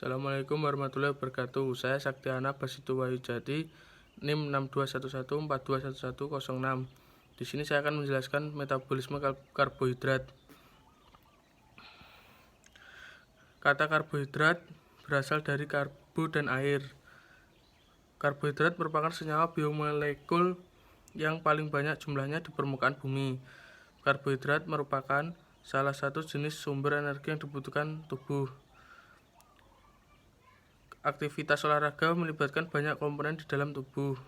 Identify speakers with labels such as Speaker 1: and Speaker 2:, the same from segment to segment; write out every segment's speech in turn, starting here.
Speaker 1: Assalamualaikum warahmatullahi wabarakatuh. Saya Saktiana Basitu Wahyujati, NIM 6211421106. Di sini saya akan menjelaskan metabolisme karbohidrat. Kata karbohidrat berasal dari karbo dan air. Karbohidrat merupakan senyawa biomolekul yang paling banyak jumlahnya di permukaan bumi. Karbohidrat merupakan salah satu jenis sumber energi yang dibutuhkan tubuh. Aktivitas olahraga melibatkan banyak komponen di dalam tubuh.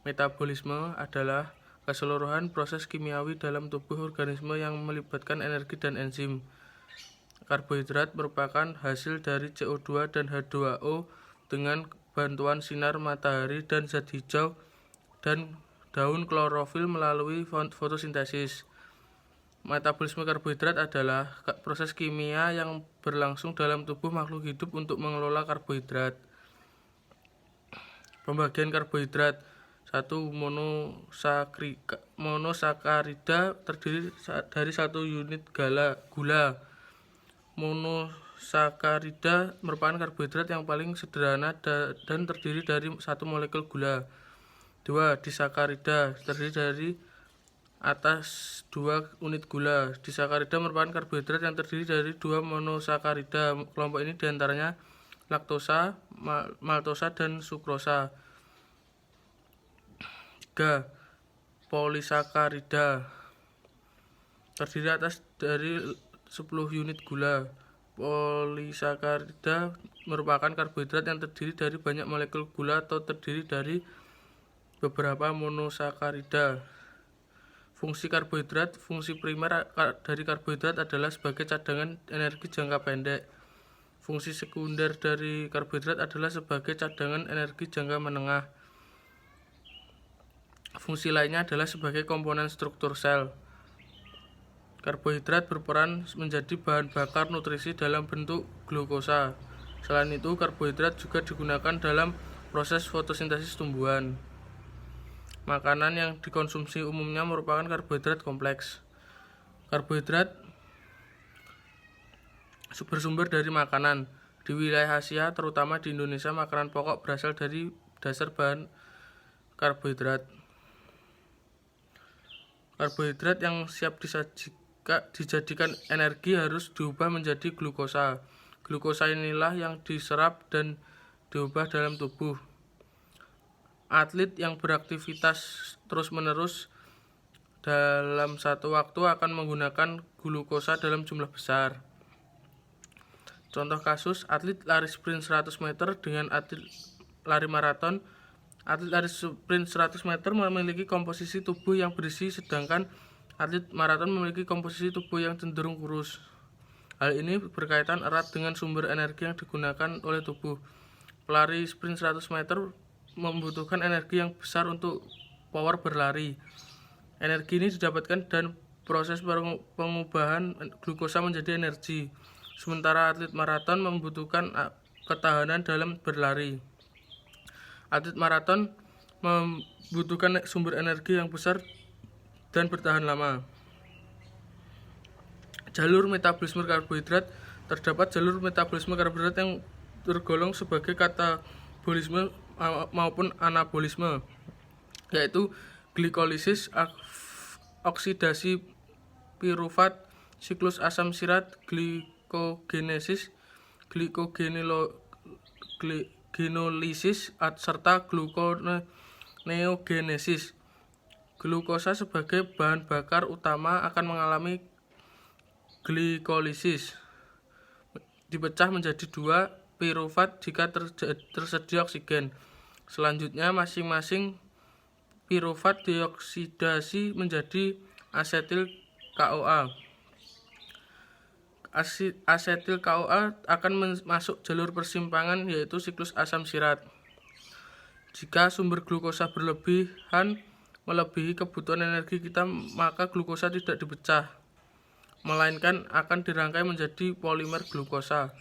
Speaker 1: Metabolisme adalah keseluruhan proses kimiawi dalam tubuh organisme yang melibatkan energi dan enzim. Karbohidrat merupakan hasil dari CO2 dan H2O dengan bantuan sinar matahari dan zat hijau dan daun klorofil melalui fotosintesis. Metabolisme karbohidrat adalah proses kimia yang berlangsung dalam tubuh makhluk hidup untuk mengelola karbohidrat. Pembagian karbohidrat: 1. Monosakarida terdiri dari 1 unit gula. Monosakarida merupakan karbohidrat yang paling sederhana dan terdiri dari 1 molekul gula. 2. Disakarida terdiri dari atas 2 unit gula. Disakarida merupakan karbohidrat yang terdiri dari 2 monosakarida. Kelompok ini diantaranya laktosa, maltosa, dan sukrosa. 3. Polisakarida terdiri atas dari 10 unit gula. Polisakarida merupakan karbohidrat yang terdiri dari banyak molekul gula atau terdiri dari beberapa monosakarida. Fungsi karbohidrat: fungsi primer dari karbohidrat adalah sebagai cadangan energi jangka pendek. Fungsi sekunder dari karbohidrat adalah sebagai cadangan energi jangka menengah. Fungsi lainnya adalah sebagai komponen struktur sel. Karbohidrat berperan menjadi bahan bakar nutrisi dalam bentuk glukosa. Selain itu, karbohidrat juga digunakan dalam proses fotosintesis tumbuhan. Makanan yang dikonsumsi umumnya merupakan karbohidrat kompleks. Karbohidrat bersumber dari makanan. Di wilayah Asia, terutama di Indonesia, makanan pokok berasal dari dasar bahan karbohidrat. Karbohidrat yang siap dijadikan energi harus diubah menjadi glukosa. Glukosa inilah yang diserap dan diubah dalam tubuh. Atlet yang beraktivitas terus-menerus dalam satu waktu akan menggunakan glukosa dalam jumlah besar. Contoh kasus: atlet lari sprint 100 meter dengan atlet lari maraton. Atlet lari sprint 100 meter memiliki komposisi tubuh yang berisi, sedangkan atlet maraton memiliki komposisi tubuh yang cenderung kurus. Hal ini berkaitan erat dengan sumber energi yang digunakan oleh tubuh. Pelari sprint 100 meter membutuhkan energi yang besar untuk power berlari. Energi ini didapatkan dan proses pengubahan glukosa menjadi energi. Sementara atlet maraton membutuhkan ketahanan dalam berlari. Atlet maraton membutuhkan sumber energi yang besar dan bertahan lama. Jalur metabolisme karbohidrat: terdapat jalur metabolisme karbohidrat yang tergolong sebagai katabolisme maupun anabolisme, yaitu glikolisis, oksidasi pirufat, siklus asam sirat, glikogenesis, glikogenolysis, serta gluconeogenesis. Glukosa sebagai bahan bakar utama akan mengalami glikolisis, dipecah menjadi 2 pirufat jika tersedia oksigen. Selanjutnya, masing-masing pirufat dioksidasi menjadi asetil CoA. Asetil CoA akan masuk jalur persimpangan, yaitu siklus asam sirat. Jika sumber glukosa berlebihan melebihi kebutuhan energi kita, maka glukosa tidak dipecah, melainkan akan dirangkai menjadi polimer glukosa.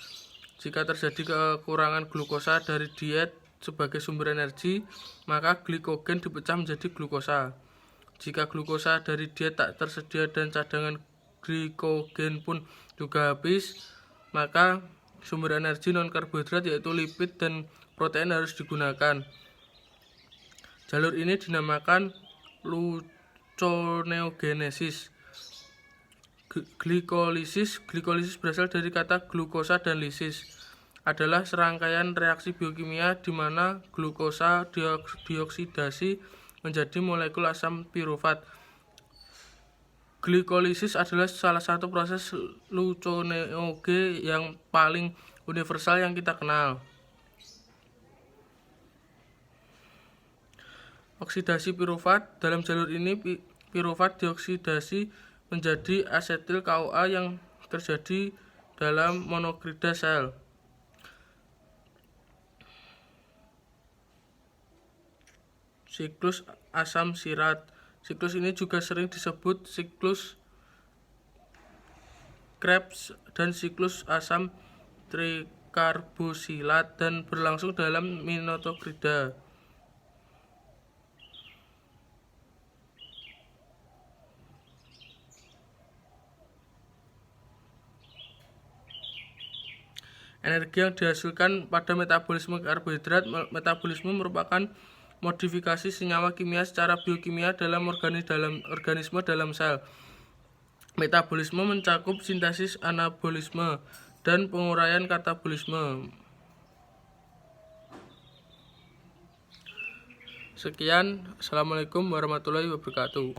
Speaker 1: Jika terjadi kekurangan glukosa dari diet sebagai sumber energi, maka glikogen dipecah menjadi glukosa. Jika glukosa dari diet tak tersedia dan cadangan glikogen pun juga habis, maka sumber energi non-karbohidrat yaitu lipid dan protein harus digunakan. Jalur ini dinamakan gluconeogenesis. Glikolisis berasal dari kata glukosa dan lisis. Adalah serangkaian reaksi biokimia di mana glukosa dioksidasi menjadi molekul asam pirufat. Glikolisis adalah salah satu proses gluconeoge yang paling universal yang kita kenal. Oksidasi pirufat. Dalam jalur ini pirufat dioksidasi menjadi asetil CoA yang terjadi dalam monoklida sel. Siklus asam sirat. Siklus ini juga sering disebut siklus Krebs dan siklus asam trikarbosilat dan berlangsung dalam mitoklida. Energi yang dihasilkan pada metabolisme karbohidrat. Metabolisme merupakan modifikasi senyawa kimia secara biokimia dalam organisme dalam sel. Metabolisme mencakup sintesis, anabolisme, dan penguraian katabolisme. Sekian, Assalamualaikum warahmatullahi wabarakatuh.